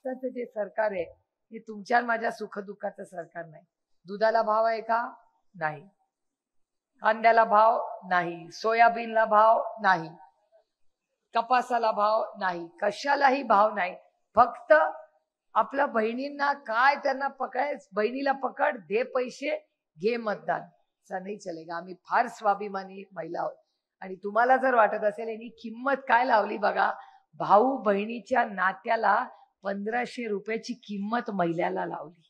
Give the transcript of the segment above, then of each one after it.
आत्ताचं जे सरकार आहे हे तुमच्या आणि माझ्या सुखदुःखाचं सरकार नाही. दुधाला भाव आहे का? नाही. कांद्याला भाव नाही. सोयाबीनला भाव नाही. कपासाला भाव नाही. कशालाही भाव नाही. फक्त आपल्या बहिणींना काय त्यांना पकड, बहिणीला पकड, दे पैसे, घे मतदान. असा नाही चलेगा. आम्ही फार स्वाभिमानी महिला आहोत. आणि तुम्हाला जर वाटत असेल यांनी किंमत काय लावली बघा, भाऊ बहिणीच्या नात्याला 1500 रुपयाची किंमत महिल्याला लावली.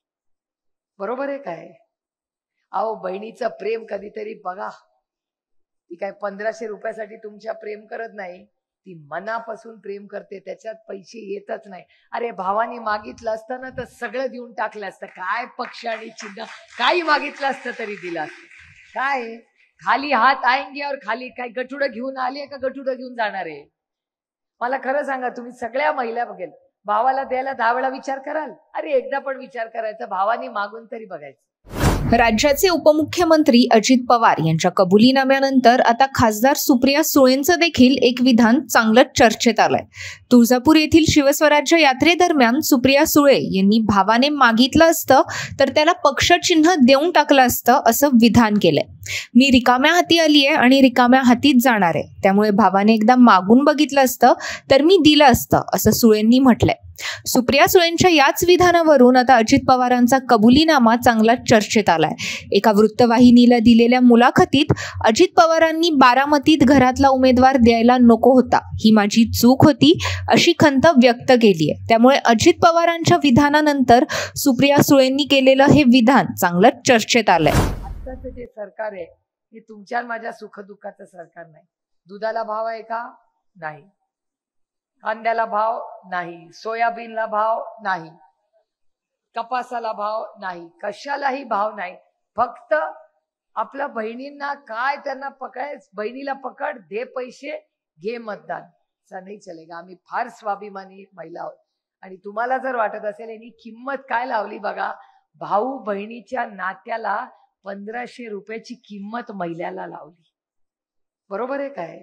बरोबर आहे काय? अहो बहिणीचं प्रेम कधीतरी बघा. ती काय 1500 रुपयासाठी तुमच्या प्रेम करत नाही, ती मनापासून प्रेम करते. त्याच्यात पैसे येतच नाही. अरे भावानी मागितलं असतं ना तर सगळं देऊन टाकलं असतं. काय पक्ष आणि चिन्ह काही मागितलं असतं तरी दिलं असतं. काय खाली हात आएंगे और खाली काय गठुडं घेऊन आले का गठुडं घेऊन जाणार आहे? मला खरं सांगा, तुम्ही सगळ्या महिला बघेल भावाला द्यायला 10 वेळा विचार कराल? अरे एकदा पण विचार करायचा, भावानी मागून तरी बघायचं. राज्याचे उपमुख्यमंत्री अजित पवार यांच्या कबुलीनाम्यानंतर आता खासदार सुप्रिया सुळेंचं देखील एक विधान चांगलंच चर्चेत आलंय. तुळजापूर येथील शिवस्वराज्य यात्रेदरम्यान सुप्रिया सुळे यांनी भावाने मागितलं असतं तर त्याला पक्षचिन्ह देऊन टाकलं असतं असं विधान केलंय. मी रिकाम्या हाती आलीये आणि रिकाम्या हातीच जाणार आहे, त्यामुळे भावाने एकदा मागून बघितलं असतं तर मी दिलं असतं असं सुळेंनी म्हटलंय. सुप्रिया सुळेंच्या याच विधानावरून आता अजित पवारांचा कबुलीनामा चांगला चर्चेत आलाय. एका वृत्तवाहिनीला दिलेल्या मुलाखतीत अजित पवारांनी बारामतीत घरातला उमेदवार द्यायला नको होता, ही माझी चूक होती अशी खंत व्यक्त केली आहे. त्यामुळे अजित पवारांच्या विधानानंतर सुप्रिया सुळेंनी केलेलं हे विधान चांगलंच चर्चेत आलंय. आत्ताचं जे सरकार आहे हे तुमच्या आणि माझ्या सुखदुःखाचं सरकार नाही. दुधाला भाव आहे का? नाही. कांद्याला भाव नाही. सोयाबीनला भाव नाही. कपासाला भाव नाही. कशालाही भाव नाही. फक्त आपल्या बहिणींना काय त्यांना पकड, बहिणीला पकड, दे पैसे, घे मतदान. असा नाही चलेगा. आम्ही फार स्वाभिमानी महिला आहोत. आणि तुम्हाला जर वाटत असेल यांनी किंमत काय लावली बघा, भाऊ बहिणीच्या नात्याला 1500 रुपयाची किंमत महिल्याला लावली. बरोबर आहे काय?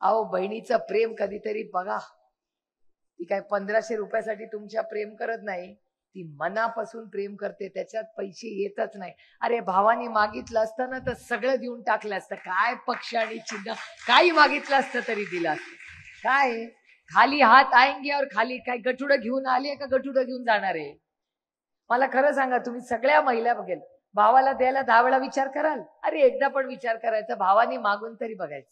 अहो बहिणीचं प्रेम कधीतरी बघा. ती काय 1500 रुपयासाठी तुमच्या प्रेम करत नाही, ती मनापासून प्रेम करते. त्याच्यात पैसे येतच नाही. अरे भावानी मागितलं असतं ना तर सगळं देऊन टाकलं असतं. काय पक्ष आणि चिन्ह काही मागितलं असतं तरी दिलं असतं. काय खाली हात आएंगे और खाली काय गठुडं घेऊन आले का गठुडं घेऊन जाणार आहे? मला खरं सांगा, तुम्ही सगळ्या महिला बघेल भावाला द्यायला 10 वेळा विचार कराल? अरे एकदा पण विचार करायचा, भावानी मागून तरी बघायचं.